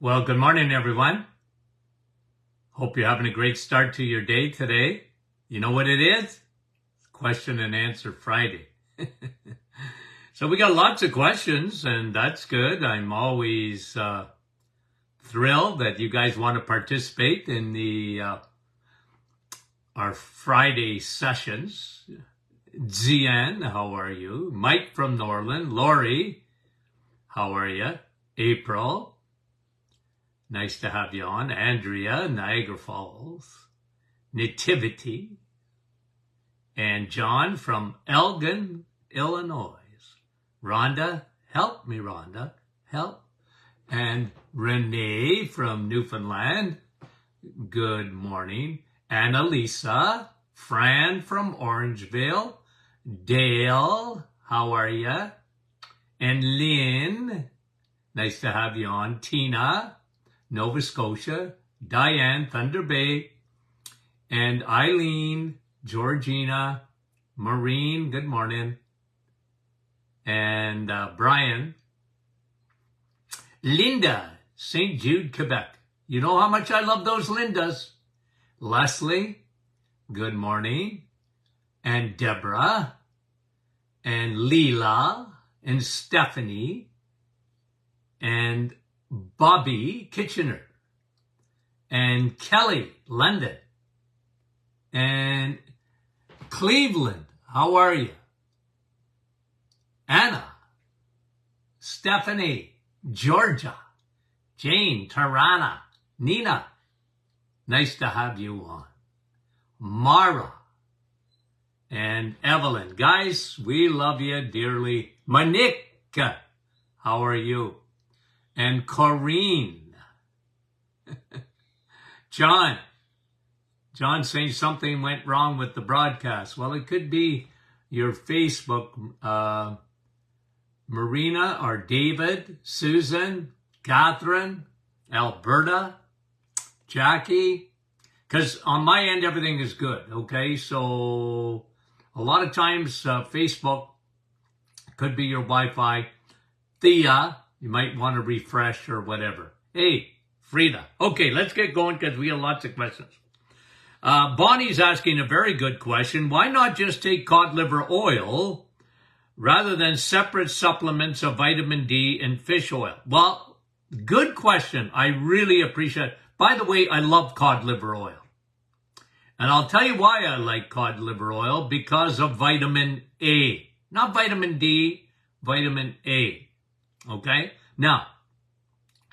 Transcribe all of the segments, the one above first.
Well, good morning, everyone. Hope you're having a great start to your day today. You know what it is? Question and answer Friday. So we got lots of questions, and that's good. I'm always thrilled that you guys want to participate in our Friday sessions. Zian, how are you? Mike from Norland. Lori, how are you? April. Nice to have you on. Andrea, Niagara Falls. Nativity. And John from Elgin, Illinois. Rhonda, help me, Rhonda. Help. And Renee from Newfoundland. Good morning. Annalisa. Fran from Orangeville. Dale, how are you? And Lynn, nice to have you on. Tina, Nova Scotia. Diane, Thunder Bay. And Eileen, Georgina. Maureen, good morning. And Brian. Linda, St. Jude, Quebec. You know how much I love those Lindas. Leslie, good morning. And Deborah. And Leela. And Stephanie. And Bobby Kitchener. And Kelly, London. And Cleveland, how are you? Anna, Stephanie, Georgia, Jane, Tarana, Nina, nice to have you on. Mara, and Evelyn. Guys, we love you dearly. Monica, how are you? And Corrine. John saying something went wrong with the broadcast. Well, it could be your Facebook. Marina or David, Susan, Catherine, Alberta, Jackie. Because on my end, everything is good, okay? So a lot of times Facebook could be your Wi-Fi. Thea, you might want to refresh or whatever. Hey, Frida. Okay, let's get going because we have lots of questions. Bonnie's asking a very good question. Why not just take cod liver oil rather than separate supplements of vitamin D and fish oil? Well, good question. I really appreciate it. By the way, I love cod liver oil. And I'll tell you why I like cod liver oil, because of vitamin A. Not vitamin D, vitamin A. Okay? Now,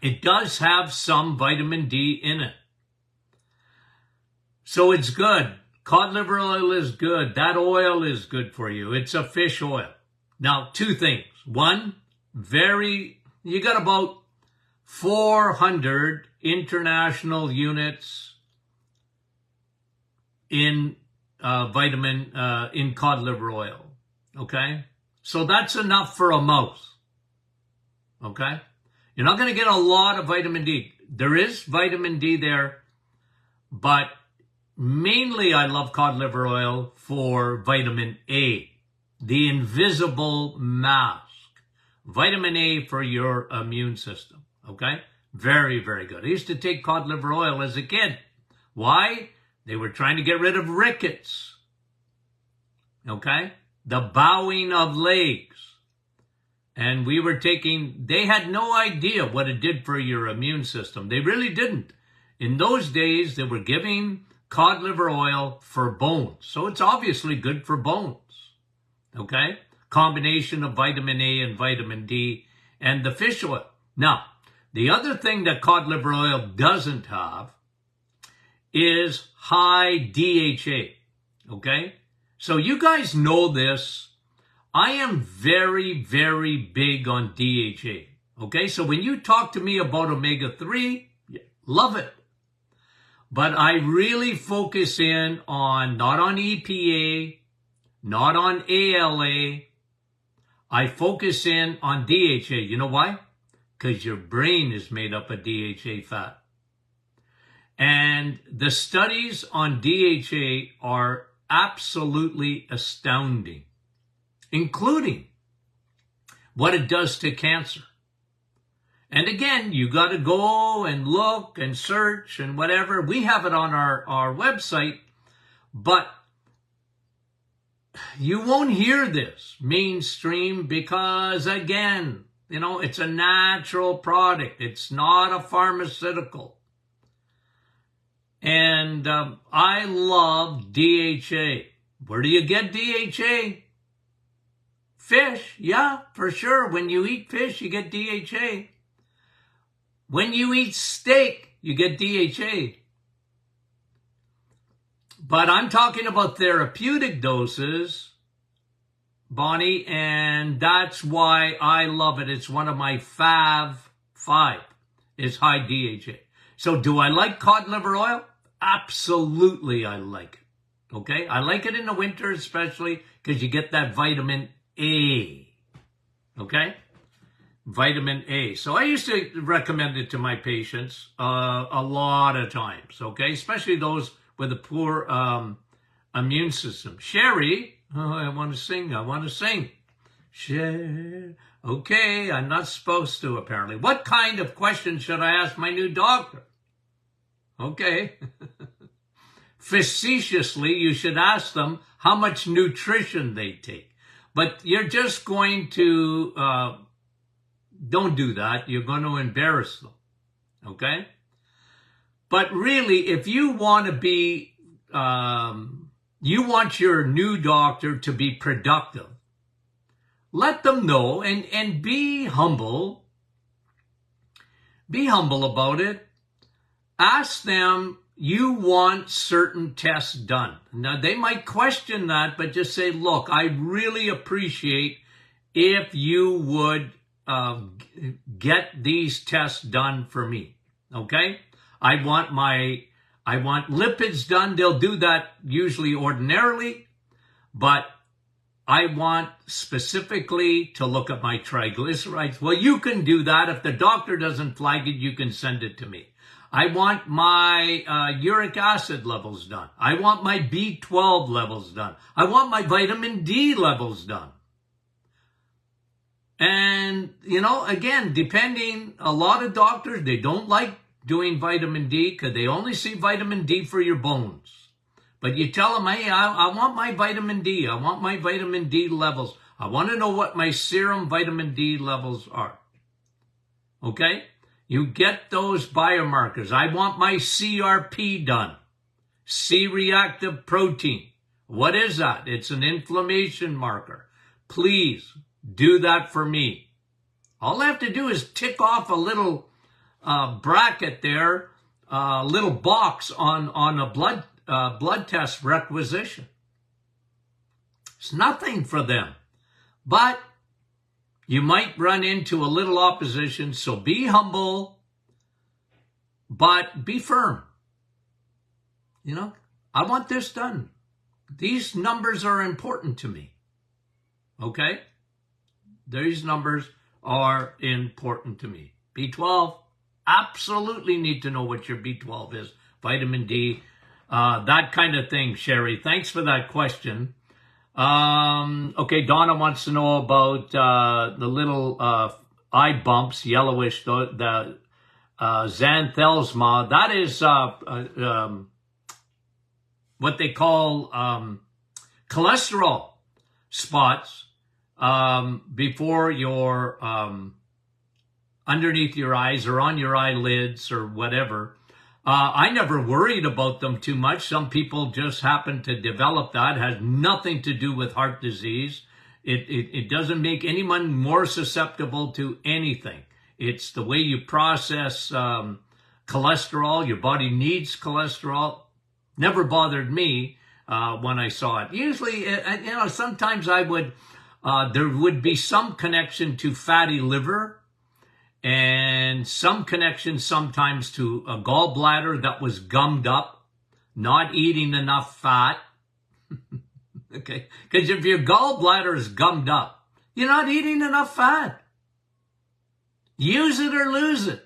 it does have some vitamin D in it. So it's good. Cod liver oil is good. That oil is good for you. It's a fish oil. Now, two things. One, you got about 400 international units in in cod liver oil. Okay? So that's enough for a mouse. Okay? You're not going to get a lot of vitamin D. There is vitamin D there, but mainly I love cod liver oil for vitamin A. The invisible mask. Vitamin A for your immune system. Okay? Very, very good. I used to take cod liver oil as a kid. Why? They were trying to get rid of rickets. Okay? The bowing of legs. And they had no idea what it did for your immune system. They really didn't. In those days, they were giving cod liver oil for bones. So it's obviously good for bones. Okay? Combination of vitamin A and vitamin D and the fish oil. Now, the other thing that cod liver oil doesn't have is high DHA. Okay? So you guys know this. I am very, very big on DHA. Okay? So when you talk to me about omega-3, love it. But I really focus in on, not on EPA, not on ALA. I focus in on DHA. You know why? Because your brain is made up of DHA fat. And the studies on DHA are absolutely astounding, including what it does to cancer. And again, you got to go and look and search and whatever. We have it on our website, but you won't hear this mainstream because, again, it's a natural product. It's not a pharmaceutical. And I love DHA. Where do you get DHA? Fish, yeah, for sure. When you eat fish, you get DHA. When you eat steak, you get DHA. But I'm talking about therapeutic doses, Bonnie, and that's why I love it. It's one of my Fav 5 is high DHA. So do I like cod liver oil? Absolutely, I like it. Okay? I like it in the winter especially because you get that vitamin A. Okay? Vitamin A. So I used to recommend it to my patients a lot of times, okay? Especially those with a poor immune system. Sherry, I want to sing. Sherry, okay, I'm not supposed to apparently. What kind of question should I ask my new doctor? Okay. Facetiously, you should ask them how much nutrition they take. But you're just going to... don't do that. You're going to embarrass them. Okay? But really, if you want to be, you want your new doctor to be productive, let them know and be humble. Be humble about it. Ask them, you want certain tests done. Now, they might question that, but just say, look, I really appreciate if you would get these tests done for me. Okay? I want lipids done. They'll do that usually ordinarily, but I want specifically to look at my triglycerides. Well, you can do that. If the doctor doesn't flag it, you can send it to me. I want my uric acid levels done. I want my B12 levels done. I want my vitamin D levels done. And, again, depending, a lot of doctors, they don't like doing vitamin D because they only see vitamin D for your bones. But you tell them, hey, I want my vitamin D. I want my vitamin D levels. I want to know what my serum vitamin D levels are. Okay? You get those biomarkers. I want my CRP done. C-reactive protein. What is that? It's an inflammation marker. Please do that for me. All I have to do is tick off a little bracket there, a little box on a blood test requisition. It's nothing for them. But you might run into a little opposition, so be humble, but be firm. I want this done. These numbers are important to me. Okay? These numbers are important to me. B12, absolutely need to know what your B12 is. Vitamin D, that kind of thing, Sherry. Thanks for that question. Okay, Donna wants to know about the little eye bumps, yellowish, the xanthelasma. That is what they call cholesterol spots before your underneath your eyes or on your eyelids or whatever. I never worried about them too much. Some people just happen to develop that. It has nothing to do with heart disease. It doesn't make anyone more susceptible to anything. It's the way you process cholesterol. Your body needs cholesterol. Never bothered me when I saw it. Usually, sometimes there would be some connection to fatty liver, and some connection sometimes to a gallbladder that was gummed up, not eating enough fat. Okay? Because if your gallbladder is gummed up, you're not eating enough fat. Use it or lose it.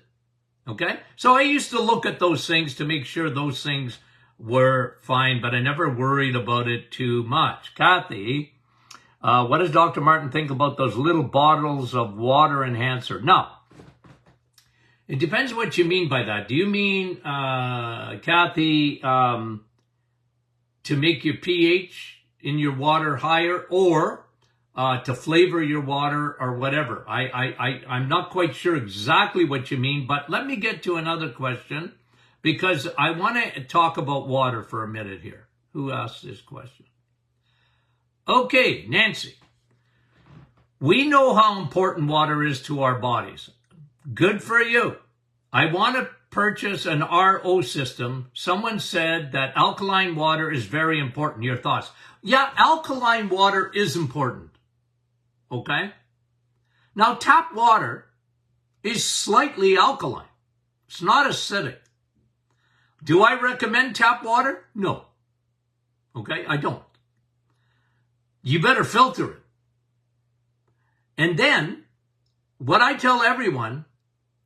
Okay? So I used to look at those things to make sure those things were fine, but I never worried about it too much. Kathy, what does Dr. Martin think about those little bottles of water enhancer? Now, It depends what you mean by that. Do you mean, Kathy, to make your pH in your water higher, or to flavor your water, or whatever? I'm not quite sure exactly what you mean, but let me get to another question, because I want to talk about water for a minute here. Who asked this question? Okay, Nancy. We know how important water is to our bodies. Good for you. I want to purchase an RO system. Someone said that alkaline water is very important. Your thoughts? Yeah, alkaline water is important. Okay? Now, tap water is slightly alkaline. It's not acidic. Do I recommend tap water? No. Okay, I don't. You better filter it. And then, what I tell everyone,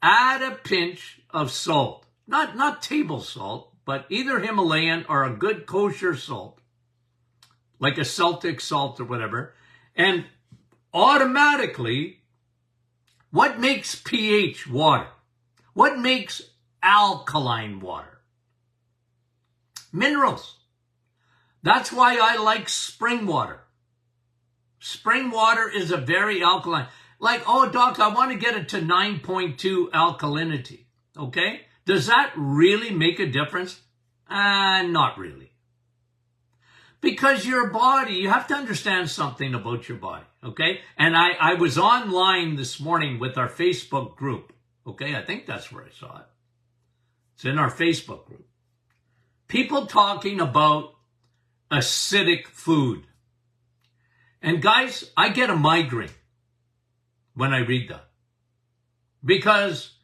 add a pinch of salt. Not table salt, but either Himalayan or a good kosher salt, like a Celtic salt or whatever. And automatically, what makes pH water? What makes alkaline water? Minerals. That's why I like spring water. Spring water is a very alkaline. Like, oh, doc, I want to get it to 9.2 alkalinity. Okay? Does that really make a difference? Not really. Because your body, you have to understand something about your body. Okay? And I was online this morning with our Facebook group. Okay? I think that's where I saw it. It's in our Facebook group. People talking about acidic food. And guys, I get a migraine when I read that. Because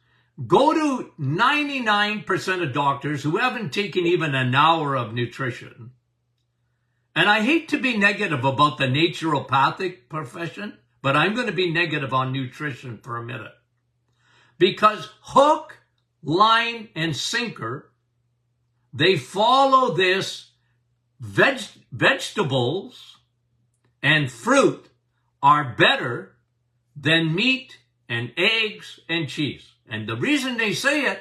go to 99% of doctors who haven't taken even an hour of nutrition. And I hate to be negative about the naturopathic profession, but I'm going to be negative on nutrition for a minute. Because hook, line, and sinker, they follow this vegetables and fruit are better than meat and eggs and cheese. And the reason they say it,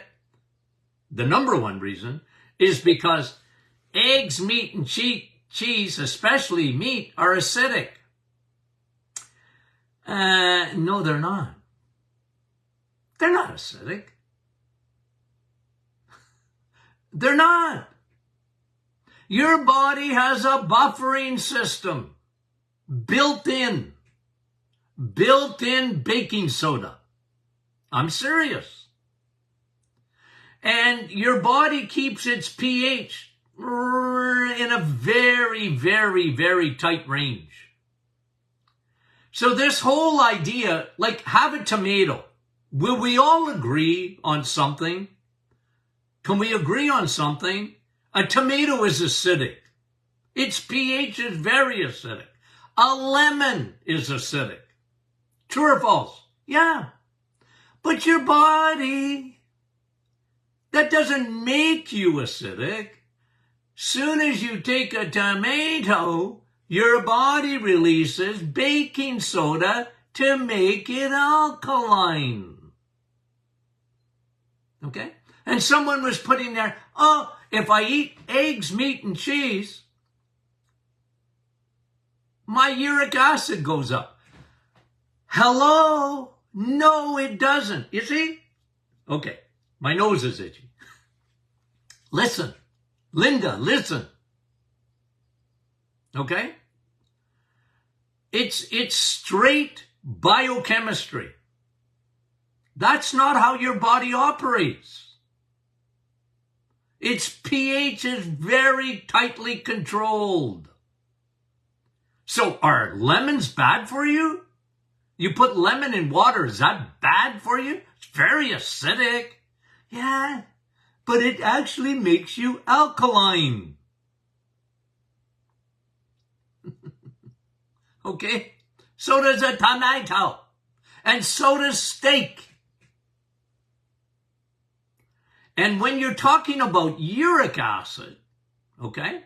the number one reason, is because eggs, meat, and cheese, especially meat, are acidic. No, they're not. They're not acidic. They're not. Your body has a buffering system. Built-in baking soda. I'm serious. And your body keeps its pH in a very, very, very tight range. So this whole idea, like have a tomato. Will we all agree on something? Can we agree on something? A tomato is acidic. Its pH is very acidic. A lemon is acidic. True or false? Yeah. But your body, that doesn't make you acidic. Soon as you take a tomato, your body releases baking soda to make it alkaline. Okay? And someone was putting there, oh, if I eat eggs, meat, and cheese, my uric acid goes up. Hello? No, it doesn't. You see? Okay. My nose is itchy. Listen. Linda, listen. Okay? It's straight biochemistry. That's not how your body operates. Its pH is very tightly controlled. So are lemons bad for you? You put lemon in water, is that bad for you? It's very acidic. Yeah, but it actually makes you alkaline. Okay? So does a tomato. And so does steak. And when you're talking about uric acid, okay?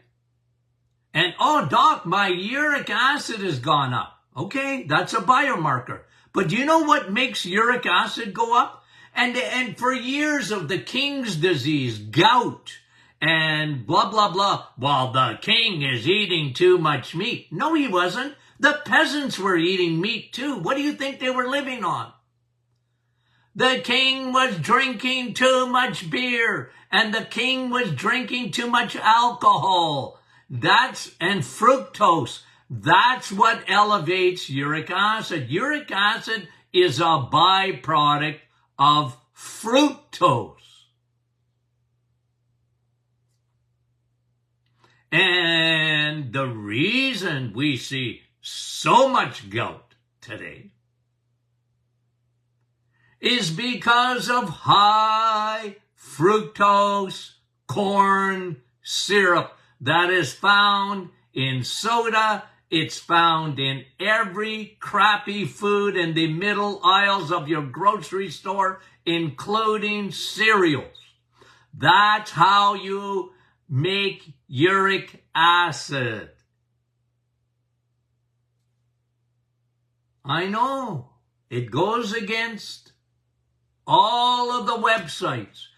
And, oh, doc, my uric acid has gone up. Okay, that's a biomarker. But do you know what makes uric acid go up? And for years of the king's disease, gout, and blah, blah, blah. Well, the king is eating too much meat. No, he wasn't. The peasants were eating meat too. What do you think they were living on? The king was drinking too much beer, and the king was drinking too much alcohol. And fructose. That's what elevates uric acid. Uric acid is a byproduct of fructose. And the reason we see so much gout today is because of high fructose corn syrup that is found in soda. It's found in every crappy food in the middle aisles of your grocery store, including cereals. That's how you make uric acid. I know it goes against all of the websites.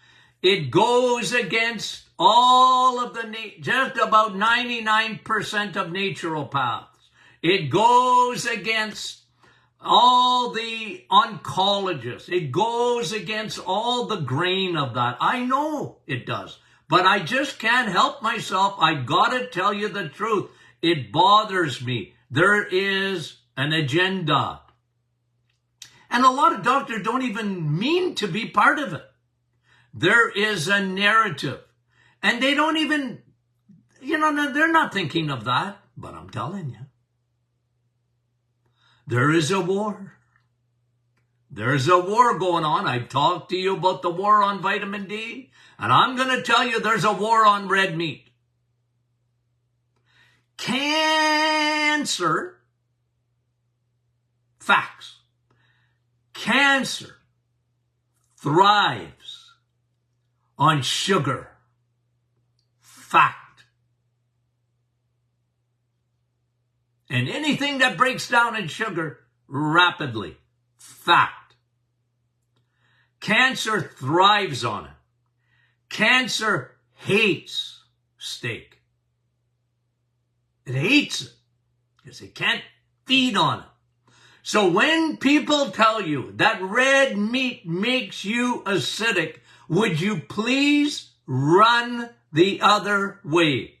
It goes against all of just about 99% of naturopaths. It goes against all the oncologists. It goes against all the grain of that. I know it does, but I just can't help myself. I gotta tell you the truth. It bothers me. There is an agenda. And a lot of doctors don't even mean to be part of it. There is a narrative. And they don't even, they're not thinking of that. But I'm telling you, there is a war. There's a war going on. I've talked to you about the war on vitamin D. And I'm going to tell you there's a war on red meat. Cancer. Facts. Cancer thrives on sugar. Fact. And anything that breaks down in sugar rapidly. Fact. Cancer thrives on it. Cancer hates steak. It hates it because it can't feed on it. So when people tell you that red meat makes you acidic, would you please run the other way?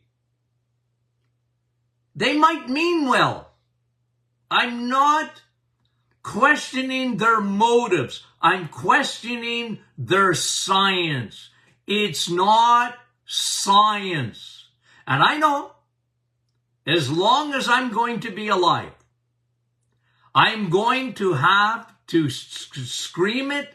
They might mean well. I'm not questioning their motives. I'm questioning their science. It's not science. And I know, as long as I'm going to be alive, I'm going to have to scream it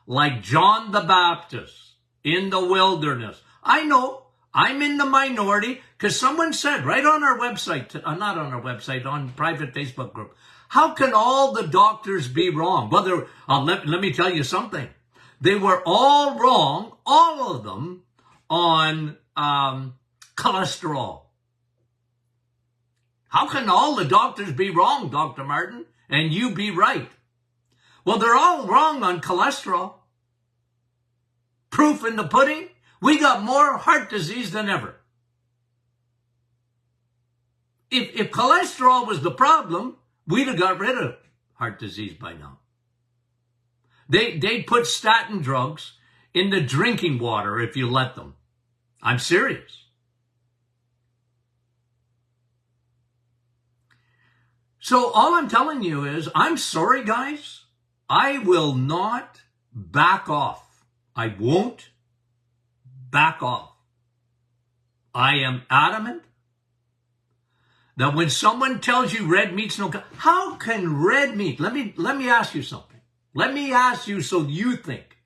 like John the Baptist in the wilderness. I know I'm in the minority because someone said right on our website, not on our website, on private Facebook group, how can all the doctors be wrong? Well, let me tell you something. They were all wrong, all of them, on cholesterol. How can all the doctors be wrong, Dr. Martin, and you be right? Well, they're all wrong on cholesterol. Proof in the pudding, we got more heart disease than ever. If cholesterol was the problem, we'd have got rid of heart disease by now. They put statin drugs in the drinking water if you let them. I'm serious. So all I'm telling you is, I'm sorry, guys. I will not back off. I won't back off. I am adamant that when someone tells you red meat's no good, how can red meat, let me ask you something. Let me ask you so you think.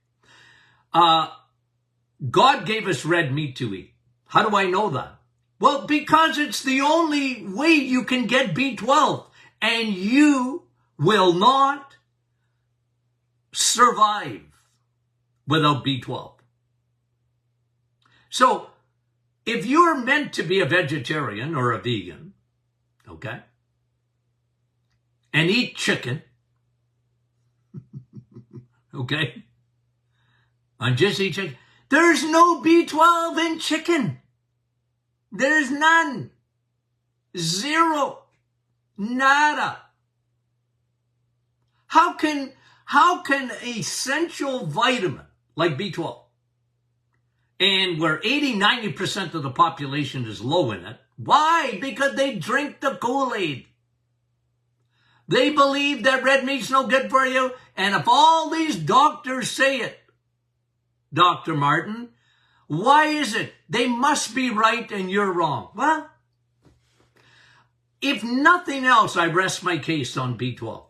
God gave us red meat to eat. How do I know that? Well, because it's the only way you can get B12. And you will not survive without B12. So, if you're meant to be a vegetarian or a vegan, okay, and eat chicken, okay, I'm just eating chicken. There's no B12 in chicken. There's none. Zero. Nada. How can essential vitamin like B12, and where 80-90% of the population is low in it, why? Because they drink the Kool-Aid. They believe that red meat's no good for you, and if all these doctors say it, Dr. Martin, why is it? They must be right and you're wrong. Well, if nothing else, I rest my case on B12.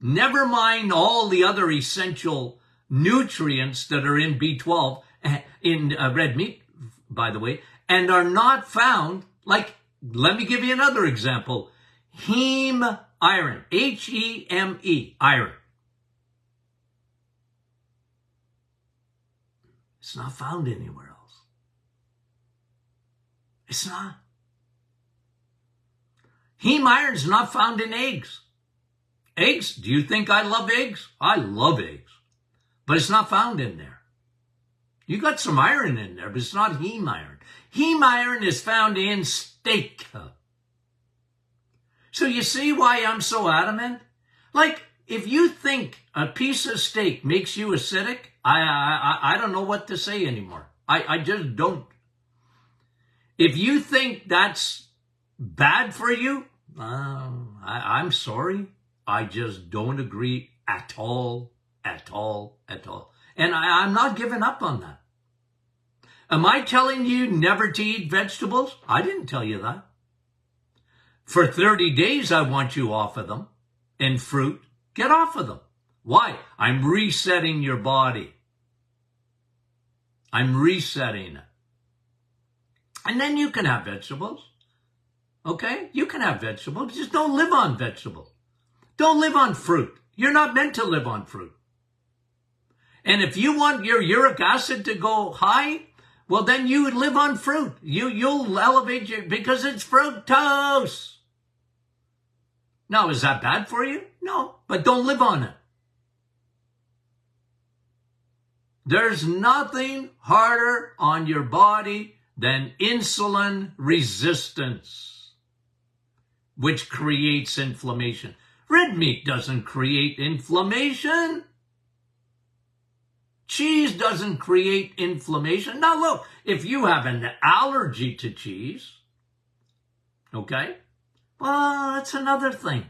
Never mind all the other essential nutrients that are in B12, in red meat, by the way, and are not found, like, let me give you another example. Heme iron, H-E-M-E, iron. It's not found anywhere else. It's not. Heme iron is not found in eggs. Eggs, do you think I love eggs? I love eggs. But it's not found in there. You got some iron in there, but it's not heme iron. Heme iron is found in steak. So you see why I'm so adamant? Like, if you think a piece of steak makes you acidic, I don't know what to say anymore. I just don't. If you think that's bad for you, I'm sorry. I just don't agree at all. And I'm not giving up on that. Am I telling you never to eat vegetables? I didn't tell you that. For 30 days, I want you off of them. And fruit, get off of them. Why? I'm resetting your body. I'm resetting it. And then you can have vegetables. Okay? You can have vegetables. Just don't live on vegetables. Don't live on fruit. You're not meant to live on fruit. And if you want your uric acid to go high, well, then you live on fruit. You'll elevate your, because it's fructose. Now, is that bad for you? No, but don't live on it. There's nothing harder on your body than insulin resistance, which creates inflammation. Red meat doesn't create inflammation. Cheese doesn't create inflammation. Now look, if you have an allergy to cheese, okay, well, that's another thing.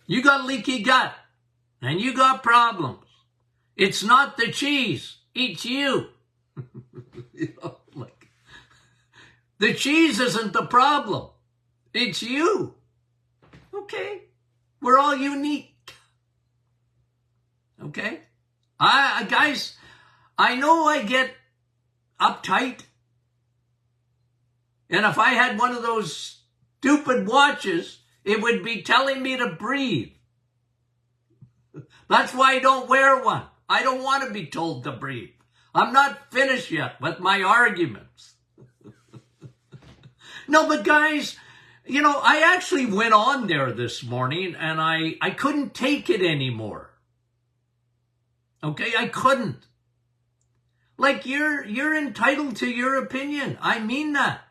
You got leaky gut and you got problems. It's not the cheese, it's you. You know, like, the cheese isn't the problem. It's you. Okay, we're all unique. Okay? Guys, I know I get uptight. And if I had one of those stupid watches, it would be telling me to breathe. That's why I don't wear one. I don't want to be told to breathe. I'm not finished yet with my arguments. No, but guys, you know, I actually went on there this morning and I couldn't take it anymore. Okay, I couldn't. Like, you're entitled to your opinion. I mean that.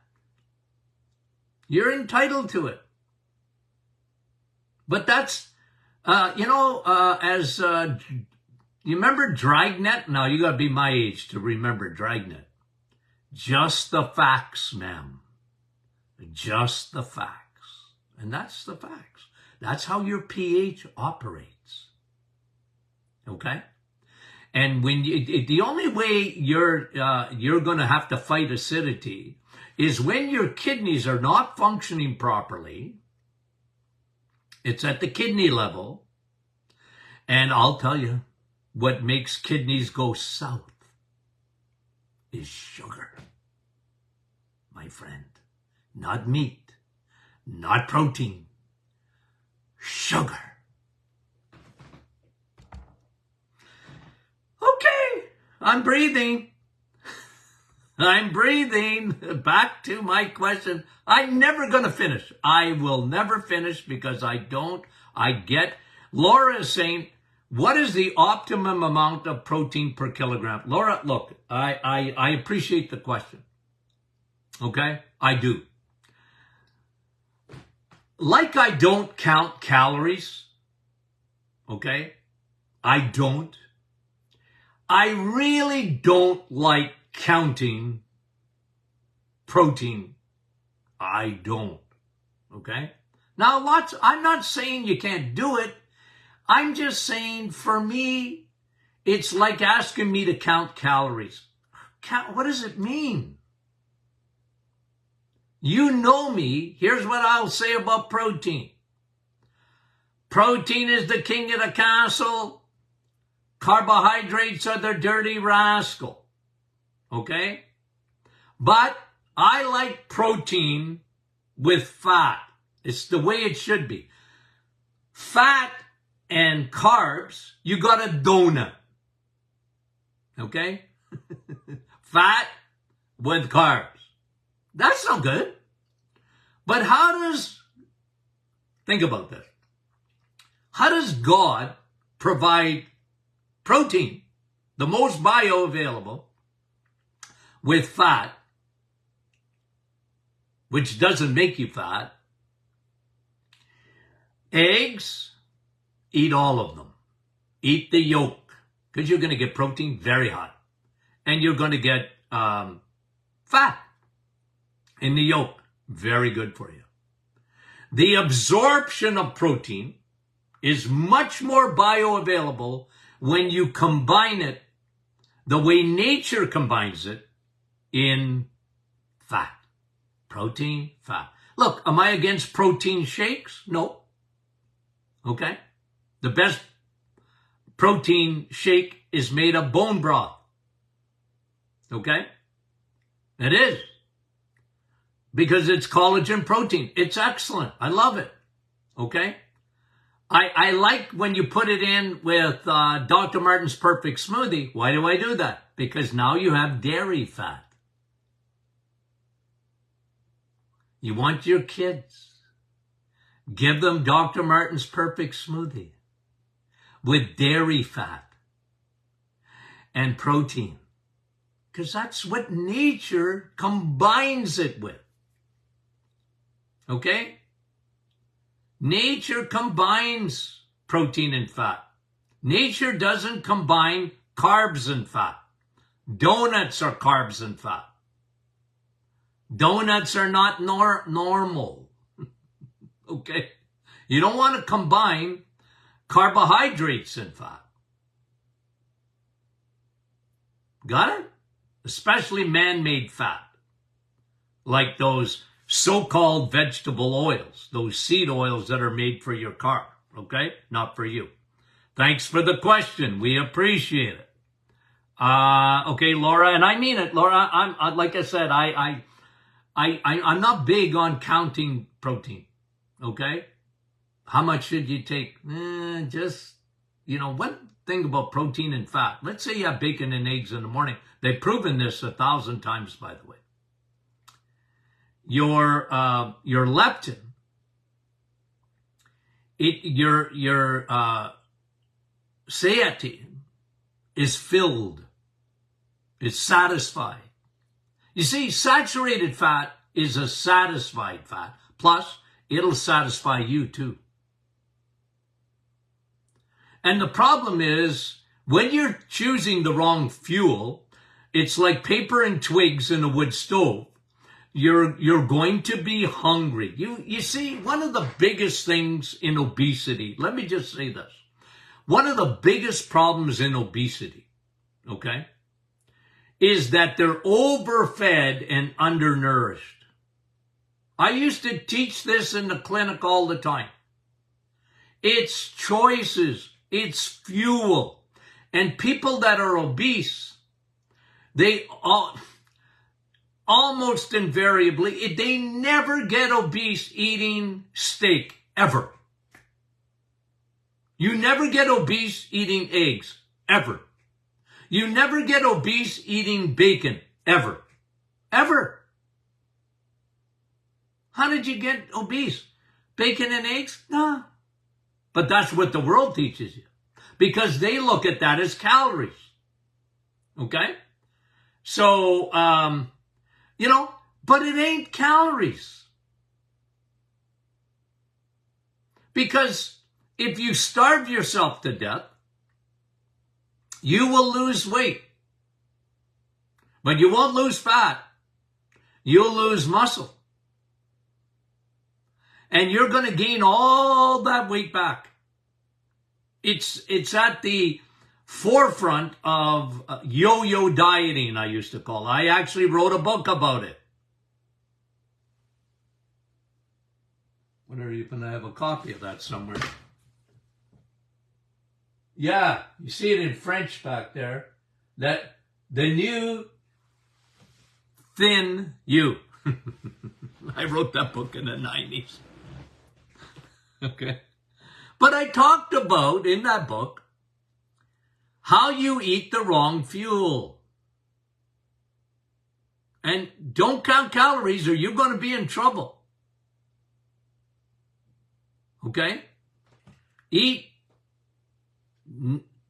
You're entitled to it. But that's, you remember Dragnet? Now, you got to be my age to remember Dragnet. Just the facts, ma'am. Just the facts. And that's the facts. That's how your pH operates. Okay? And when the only way you're going to have to fight acidity is when your kidneys are not functioning properly. It's at the kidney level. And I'll tell you, what makes kidneys go south is sugar, my friend. Not meat, not protein, sugar. Okay, I'm breathing. I'm breathing. Back to my question. I'm never going to finish. I will never finish because I get, Laura is saying, What is the optimum amount of protein per kilogram? Laura, look, I appreciate the question. Okay? I do. Like I don't count calories. Okay? I don't. I really don't like counting protein. I don't. Okay? Now, I'm not saying you can't do it. I'm just saying, for me, it's like asking me to count calories. What does it mean? You know me. Here's what I'll say about protein. Protein is the king of the castle. Carbohydrates are the dirty rascal. Okay? But I like protein with fat. It's the way it should be. Fat and carbs, you got a donut. Okay? Fat with carbs. That's no good. But think about this. How does God provide protein, the most bioavailable, with fat, which doesn't make you fat? Eggs, eat all of them. Eat the yolk, because you're going to get protein very high. And you're going to get fat in the yolk. Very good for you. The absorption of protein is much more bioavailable when you combine it the way nature combines it in fat. Protein, fat. Look, am I against protein shakes? No. Okay? The best protein shake is made of bone broth. Okay? It is. Because it's collagen protein. It's excellent. I love it. Okay? I like when you put it in with Dr. Martin's Perfect Smoothie. Why do I do that? Because now you have dairy fat. You want your kids. Give them Dr. Martin's Perfect Smoothie with dairy fat and protein. Because that's what nature combines it with. Okay? Nature combines protein and fat. Nature doesn't combine carbs and fat. Donuts are carbs and fat. Donuts are not normal. Okay? You don't want to combine carbohydrates and fat. Got it? Especially man-made fat. Like those so-called vegetable oils, those seed oils that are made for your car, okay? Not for you. Thanks for the question. We appreciate it. Okay, Laura, and I mean it, Laura. I'm like I said, I'm not big on counting protein, okay? How much should you take? Just, one thing about protein and fat. Let's say you have bacon and eggs in the morning. They've proven this 1,000 times, by the way. Your leptin, your satiety is filled. It's satisfied. You see, saturated fat is a satisfied fat. Plus, it'll satisfy you too. And the problem is, when you're choosing the wrong fuel, it's like paper and twigs in a wood stove. You're going to be hungry. You see, one of the biggest things in obesity, let me just say this. One of the biggest problems in obesity, okay, is that they're overfed and undernourished. I used to teach this in the clinic all the time. It's choices. It's fuel. And people that are obese, they almost invariably, they never get obese eating steak, ever. You never get obese eating eggs, ever. You never get obese eating bacon, ever. Ever. How did you get obese? Bacon and eggs? No. But that's what the world teaches you. because they look at that as calories. Okay? So, but it ain't calories. Because if you starve yourself to death, you will lose weight. But you won't lose fat. You'll lose muscle. And you're going to gain all that weight back. It's at the forefront of yo-yo dieting, I used to call it. I actually wrote a book about it. What are you going to have a copy of that somewhere? Yeah, you see it in French back there. That the new thin you. I wrote that book in the 90s. Okay. But I talked about in that book how you eat the wrong fuel. And don't count calories or you're going to be in trouble. Okay? Eat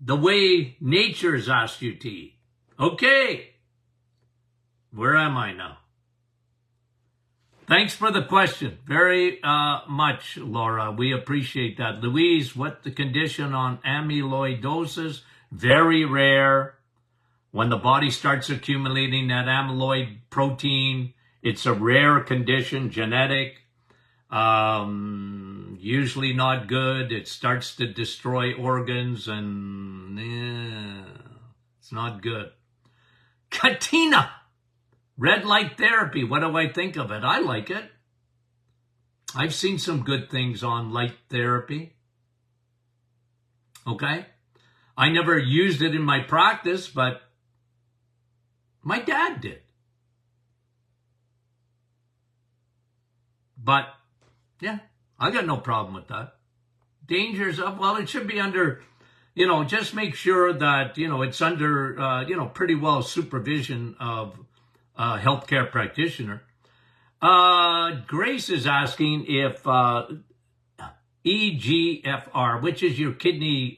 the way nature's asked you to eat. Okay. Where am I now? Thanks for the question. Very much, Laura. We appreciate that. Louise, what the condition on amyloidosis? Very rare. When the body starts accumulating that amyloid protein, it's a rare condition, genetic. Usually not good. It starts to destroy organs and it's not good. Katina, red light therapy. What do I think of it? I like it. I've seen some good things on light therapy. Okay. I never used it in my practice, but my dad did. But yeah, I got no problem with that. Dangers of, well, it should be under, just make sure that, it's under, pretty well supervision of a healthcare practitioner. Grace is asking if EGFR, which is your kidney,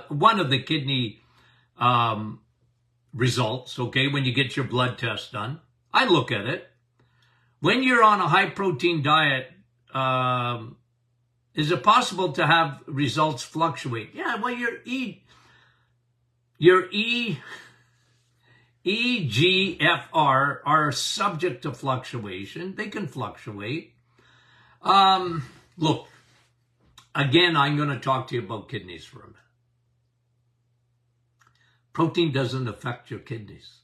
one of the kidney results, okay, when you get your blood test done. I look at it. When you're on a high protein diet, is it possible to have results fluctuate? Yeah, well, your EGFR are subject to fluctuation. They can fluctuate. Look, again, I'm going to talk to you about kidneys for a minute. Protein doesn't affect your kidneys.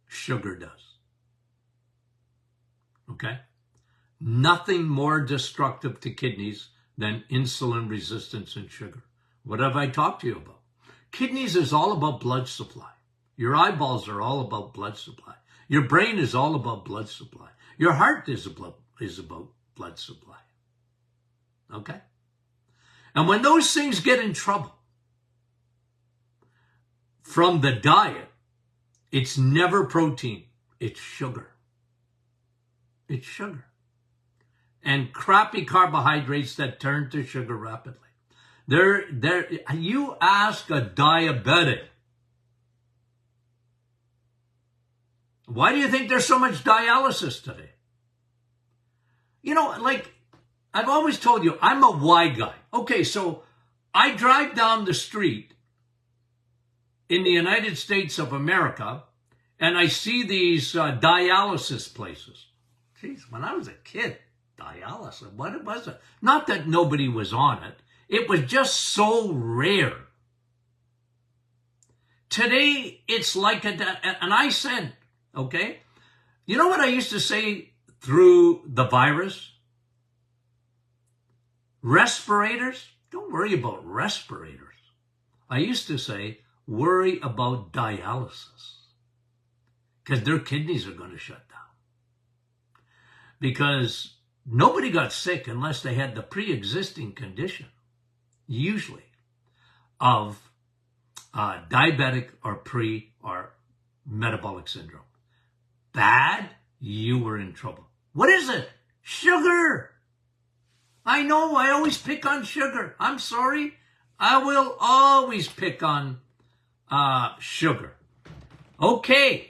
Sugar does. Okay? Nothing more destructive to kidneys than insulin resistance and sugar. What have I talked to you about? Kidneys is all about blood supply. Your eyeballs are all about blood supply. Your brain is all about blood supply. Your heart is about blood supply. Okay? And when those things get in trouble from the diet, it's never protein. It's sugar. It's sugar. And crappy carbohydrates that turn to sugar rapidly. You ask a diabetic, why do you think there's so much dialysis today? I've always told you, I'm a why guy. Okay, so I drive down the street in the United States of America and I see these dialysis places. Jeez, when I was a kid, dialysis, what was it? Not that nobody was on it. It was just so rare. Today, it's like and I said, okay, you know what I used to say through the virus? Respirators, don't worry about respirators. I used to say, worry about dialysis. Because their kidneys are going to shut down. Because nobody got sick unless they had the pre-existing condition, usually, of diabetic or or metabolic syndrome. Bad, you were in trouble. What is it? Sugar. I know, I always pick on sugar. I'm sorry. I will always pick on sugar. Okay.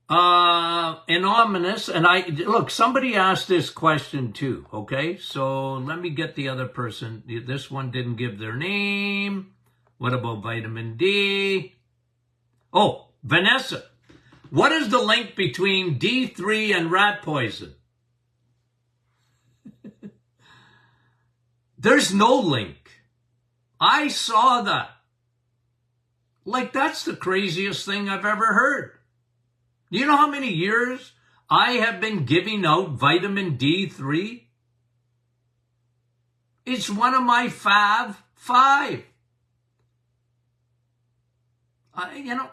Anonymous, and look, somebody asked this question too, okay? So let me get the other person. This one didn't give their name. What about vitamin D? Oh, Vanessa. What is the link between D3 and rat poison? There's no link. I saw that. Like, that's the craziest thing I've ever heard. Do you know how many years I have been giving out vitamin D3? It's one of my Fav 5.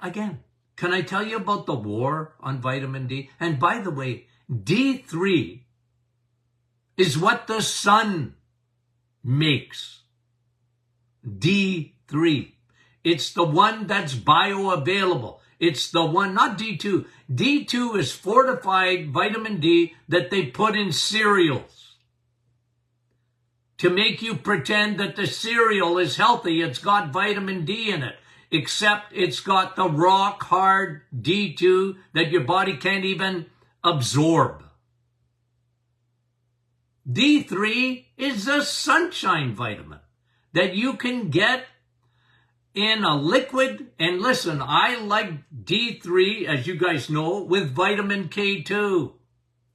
Again, can I tell you about the war on vitamin D? And by the way, D3 is what the sun makes. D3. It's the one that's bioavailable. It's the one, not D2. D2 is fortified vitamin D that they put in cereals to make you pretend that the cereal is healthy. It's got vitamin D in it, except it's got the rock hard D2 that your body can't even absorb. D3 is the sunshine vitamin that you can get in a liquid. And listen, I like D3, as you guys know, with vitamin K2.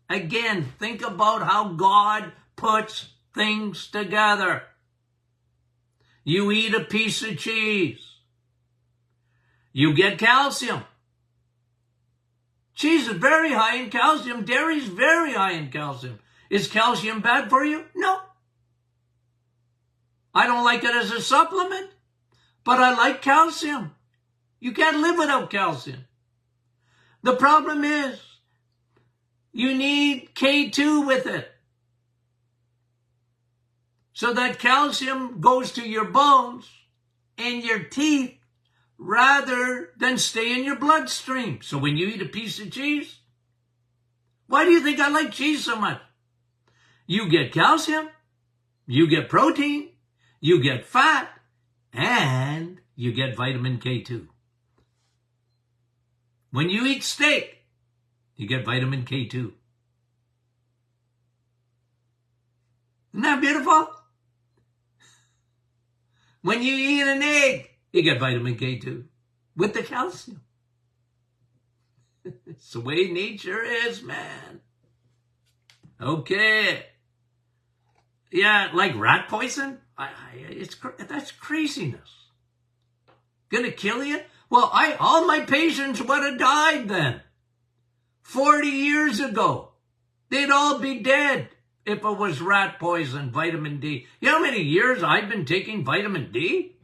Again, think about how God puts things together. You eat a piece of cheese, you get calcium. Cheese is very high in calcium. Dairy is very high in calcium. Is calcium bad for you? No. I don't like it as a supplement, but I like calcium. You can't live without calcium. The problem is you need K2 with it, so that calcium goes to your bones and your teeth rather than stay in your bloodstream. So when you eat a piece of cheese, why do you think I like cheese so much? You get calcium, you get protein, you get fat, and you get vitamin K2. When you eat steak, you get vitamin K2. Isn't that beautiful? When you eat an egg, you get vitamin K2 with the calcium. It's the way nature is, man. Okay. Yeah, like rat poison? That's craziness. Gonna kill you? Well, all my patients would have died then. 40 years ago. They'd all be dead if it was rat poison, vitamin D. You know how many years I've been taking vitamin D?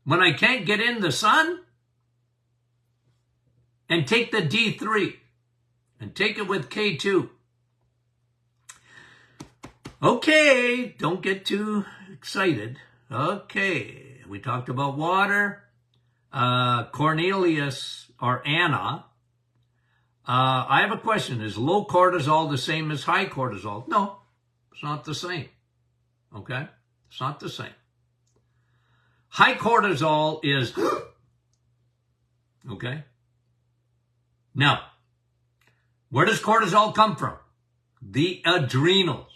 When I can't get in the sun? And take the D3. And take it with K2. Okay, don't get too excited. Okay, we talked about water. Cornelius or Anna. I have a question. Is low cortisol the same as high cortisol? No, it's not the same. Okay, it's not the same. High cortisol is, okay. Now, where does cortisol come from? The adrenals.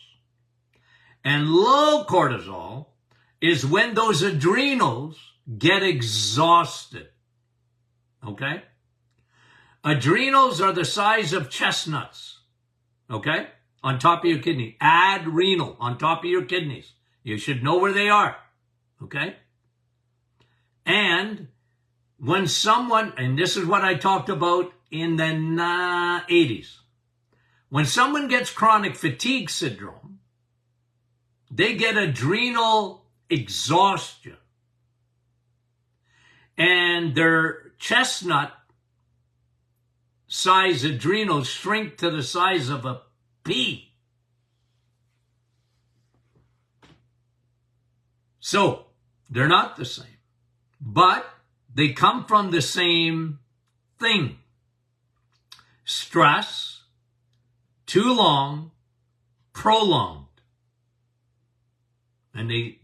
And low cortisol is when those adrenals get exhausted. Okay? Adrenals are the size of chestnuts. Okay? On top of your kidney. Adrenal, on top of your kidneys. You should know where they are. Okay? And when someone, and this is what I talked about in the 80s. When someone gets chronic fatigue syndrome, they get adrenal exhaustion. And their chestnut size adrenals shrink to the size of a pea. So, they're not the same. But they come from the same thing. Stress, too long, prolonged. and they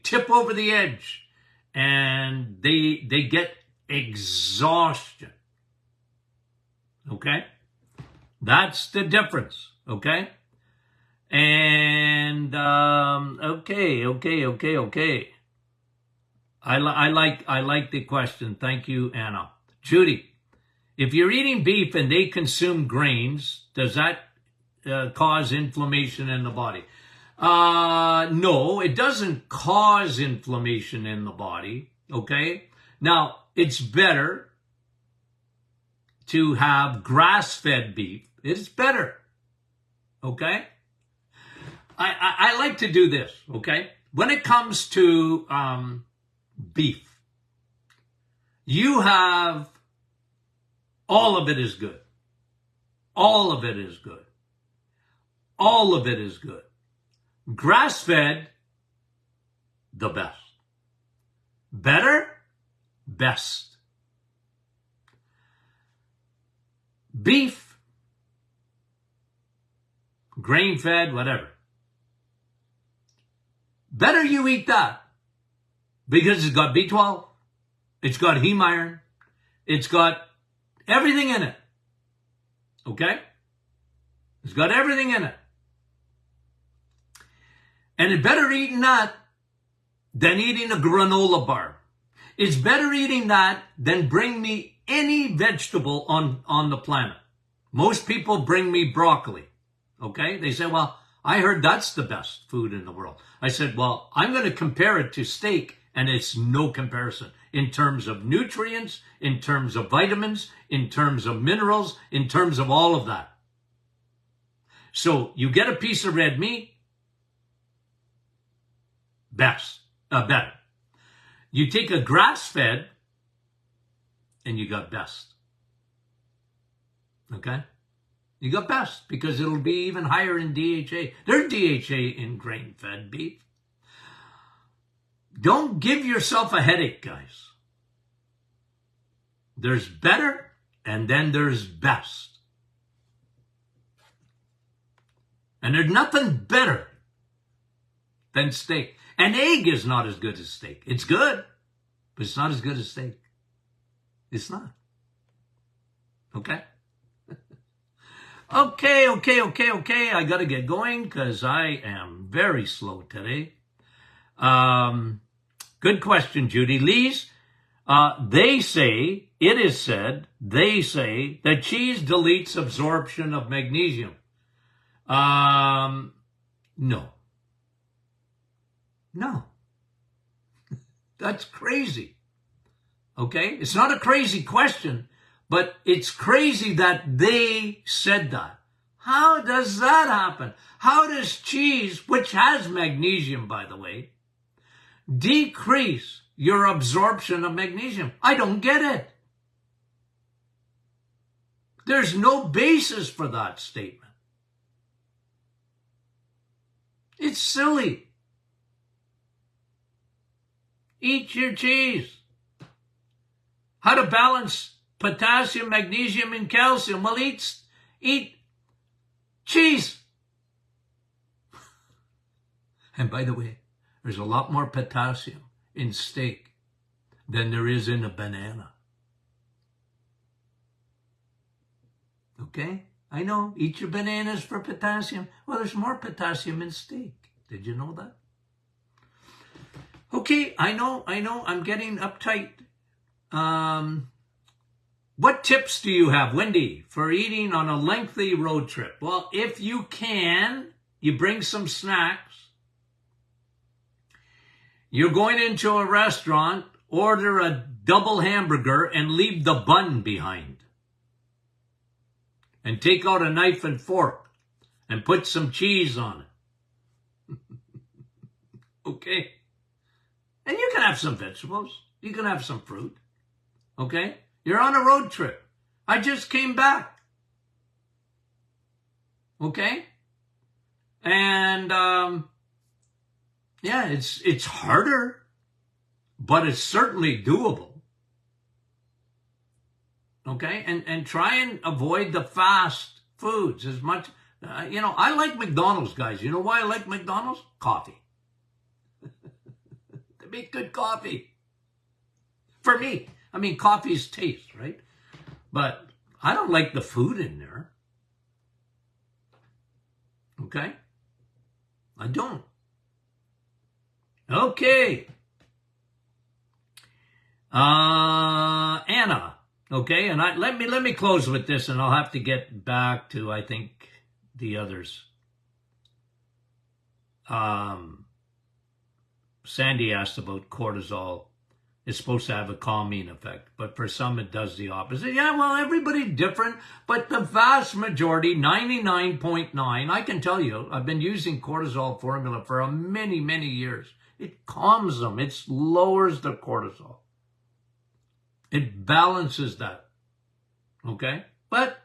tip over the edge, and they get exhaustion. Okay? That's the difference. Okay? And okay. I like the question. Thank you, Anna. Judy, if you're eating beef and they consume grains, does that cause inflammation in the body? No, it doesn't cause inflammation in the body. Okay? Now, it's better to have grass-fed beef. It's better. Okay? I like to do this, okay? When it comes to beef, you have, all of it is good. All of it is good. All of it is good. Grass-fed, the best. Better, best. Beef, grain-fed, whatever. Better you eat that because it's got B12, it's got heme iron, it's got everything in it. Okay? It's got everything in it. And it's better eating that than eating a granola bar. It's better eating that than bring me any vegetable on the planet. Most people bring me broccoli. Okay? They say, well, I heard that's the best food in the world. I said, well, I'm going to compare it to steak, and it's no comparison in terms of nutrients, in terms of vitamins, in terms of minerals, in terms of all of that. So you get a piece of red meat, better. You take a grass-fed, and you got best. Okay? You got best because it'll be even higher in DHA. There's DHA in grain-fed beef. Don't give yourself a headache, guys. There's better, and then there's best. And there's nothing better than steak. An egg is not as good as steak. It's good, but it's not as good as steak. It's not. Okay? Okay. I got to get going because I am very slow today. Good question, Judy. Lise, they say that cheese deletes absorption of magnesium. No. That's crazy. Okay? It's not a crazy question, but it's crazy that they said that. How does that happen? How does cheese, which has magnesium, by the way, decrease your absorption of magnesium? I don't get it. There's no basis for that statement. It's silly. Eat your cheese. How to balance potassium, magnesium, and calcium? Well, eat cheese. And by the way, there's a lot more potassium in steak than there is in a banana. Okay? I know, eat your bananas for potassium. Well, there's more potassium in steak. Did you know that? Okay, I know, I'm getting uptight. What tips do you have, Wendy, for eating on a lengthy road trip? Well, if you can, you bring some snacks. You're going into a restaurant, order a double hamburger and leave the bun behind. And take out a knife and fork and put some cheese on it. Okay? And you can have some vegetables. You can have some fruit. Okay? You're on a road trip. I just came back. Okay? And, yeah, it's harder, but it's certainly doable. Okay? And try and avoid the fast foods as much. I like McDonald's, guys. You know why I like McDonald's? Coffee. make good coffee. For me, I mean, coffee's taste, right? But I don't like the food in there. Okay? I don't. Okay. Anna. Okay, and let me close with this, and I'll have to get back to, I think, the others. Sandy asked about cortisol. It's supposed to have a calming effect, but for some it does the opposite. Yeah, well, everybody's different, but the vast majority, 99.9, I can tell you, I've been using cortisol formula for many, many years. It calms them. It lowers the cortisol. It balances that. Okay? But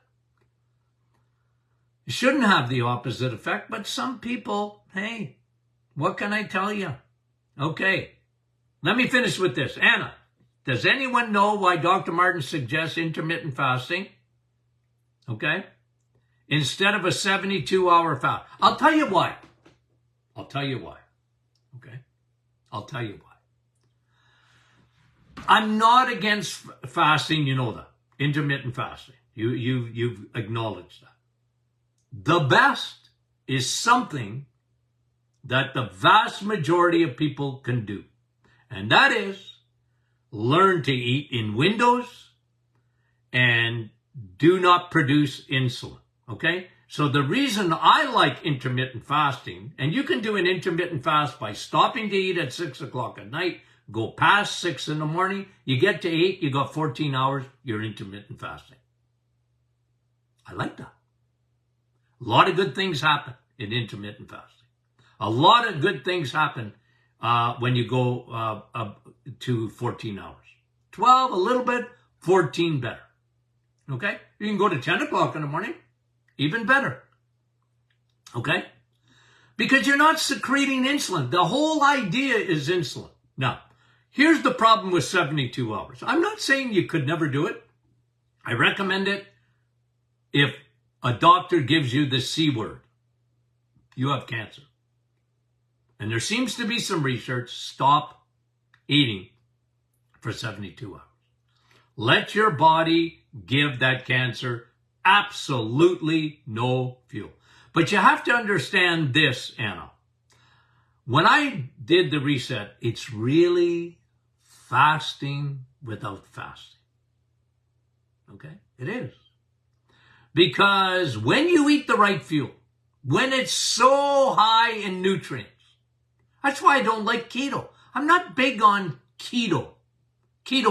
it shouldn't have the opposite effect, but some people, hey, what can I tell you? Okay. Let me finish with this. Anna, does anyone know why Dr. Martin suggests intermittent fasting? Okay? Instead of a 72-hour fast. I'll tell you why. Okay? I'll tell you why. I'm not against fasting, you know that. Intermittent fasting. You've acknowledged that. The best is something that the vast majority of people can do. And that is learn to eat in windows and do not produce insulin. Okay? So the reason I like intermittent fasting, and you can do an intermittent fast by stopping to eat at 6 o'clock at night, go past 6 in the morning, you get to 8, you got 14 hours, you're intermittent fasting. I like that. A lot of good things happen in intermittent fasting. A lot of good things happen when you go to 14 hours. 12, a little bit, 14 better. Okay? You can go to 10 o'clock in the morning, even better. Okay? Because you're not secreting insulin. The whole idea is insulin. Now, here's the problem with 72 hours. I'm not saying you could never do it. I recommend it if a doctor gives you the C word. You have cancer. And there seems to be some research. Stop eating for 72 hours. Let your body give that cancer absolutely no fuel. But you have to understand this, Anna. When I did the reset, it's really fasting without fasting. Okay? It is. Because when you eat the right fuel, when it's so high in nutrients, that's why I don't like keto. I'm not big on keto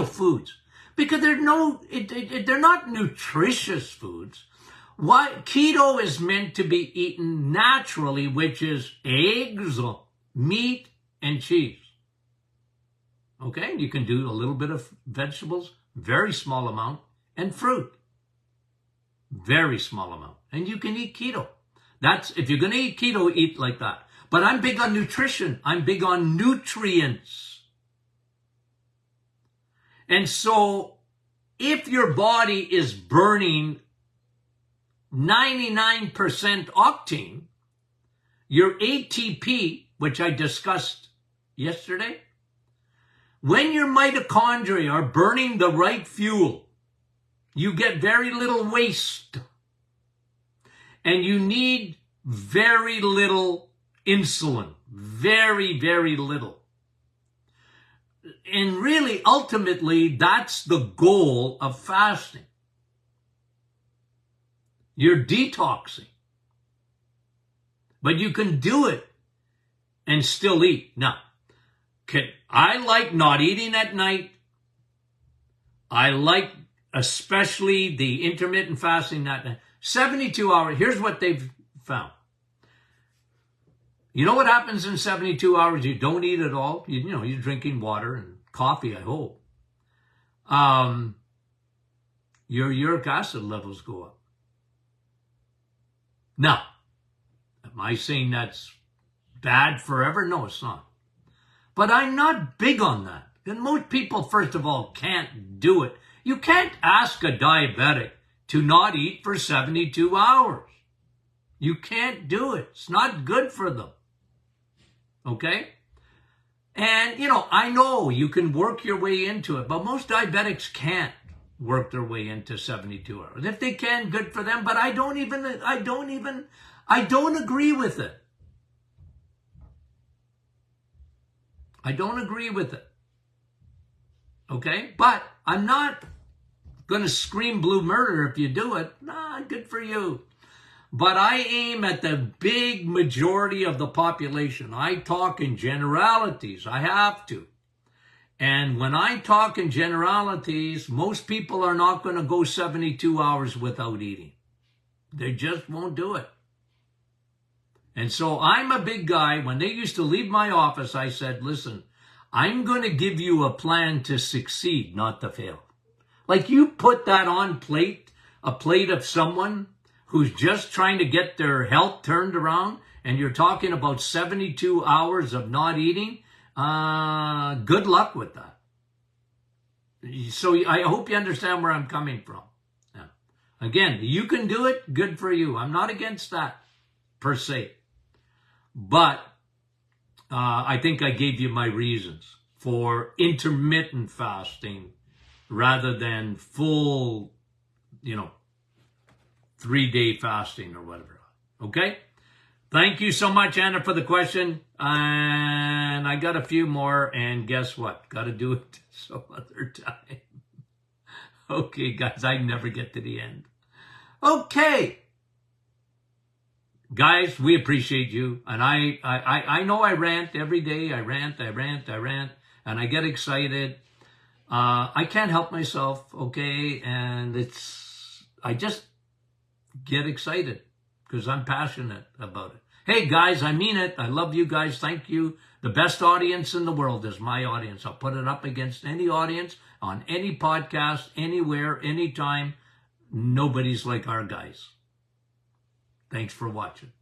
foods, because they're not nutritious foods. What keto is meant to be eaten naturally, which is eggs, meat, and cheese. Okay, you can do a little bit of vegetables, very small amount, and fruit, very small amount, and you can eat keto. That's, if you're going to eat keto, eat like that. But I'm big on nutrition. I'm big on nutrients. And so if your body is burning 99% octane, your ATP, which I discussed yesterday, when your mitochondria are burning the right fuel, you get very little waste. And you need very little insulin. Very, very little. And really, ultimately, that's the goal of fasting. You're detoxing. But you can do it and still eat. Now, I like not eating at night. I like especially the intermittent fasting at night. 72 hours, here's what they've found. You know what happens in 72 hours? You don't eat at all. You're drinking water and coffee, I hope. Your uric acid levels go up. Now, am I saying that's bad forever? No, it's not. But I'm not big on that. And most people, first of all, can't do it. You can't ask a diabetic to not eat for 72 hours. You can't do it. It's not good for them. Okay? And, I know you can work your way into it, but most diabetics can't work their way into 72 hours. If they can, good for them, but I don't agree with it. I don't agree with it. Okay? But I'm not going to scream blue murder if you do it. Nah, good for you. But I aim at the big majority of the population. I talk in generalities. I have to. And when I talk in generalities, most people are not going to go 72 hours without eating. They just won't do it. And so I'm a big guy. When they used to leave my office, I said, listen, I'm going to give you a plan to succeed, not to fail. Like you put that on a plate of someone who's just trying to get their health turned around, and you're talking about 72 hours of not eating, good luck with that. So I hope you understand where I'm coming from. Yeah. Again, you can do it, good for you. I'm not against that, per se. But I think I gave you my reasons for intermittent fasting rather than full, 3-day fasting or whatever. Okay? Thank you so much, Anna, for the question. And I got a few more, and guess what? Got to do it some other time. Okay, guys, I never get to the end. Okay. Guys, we appreciate you. And I know I rant every day. I rant, and I get excited. I can't help myself, okay? And I just get excited because I'm passionate about it. Hey, guys, I mean it. I love you guys. Thank you. The best audience in the world is my audience. I'll put it up against any audience on any podcast, anywhere, anytime. Nobody's like our guys. Thanks for watching.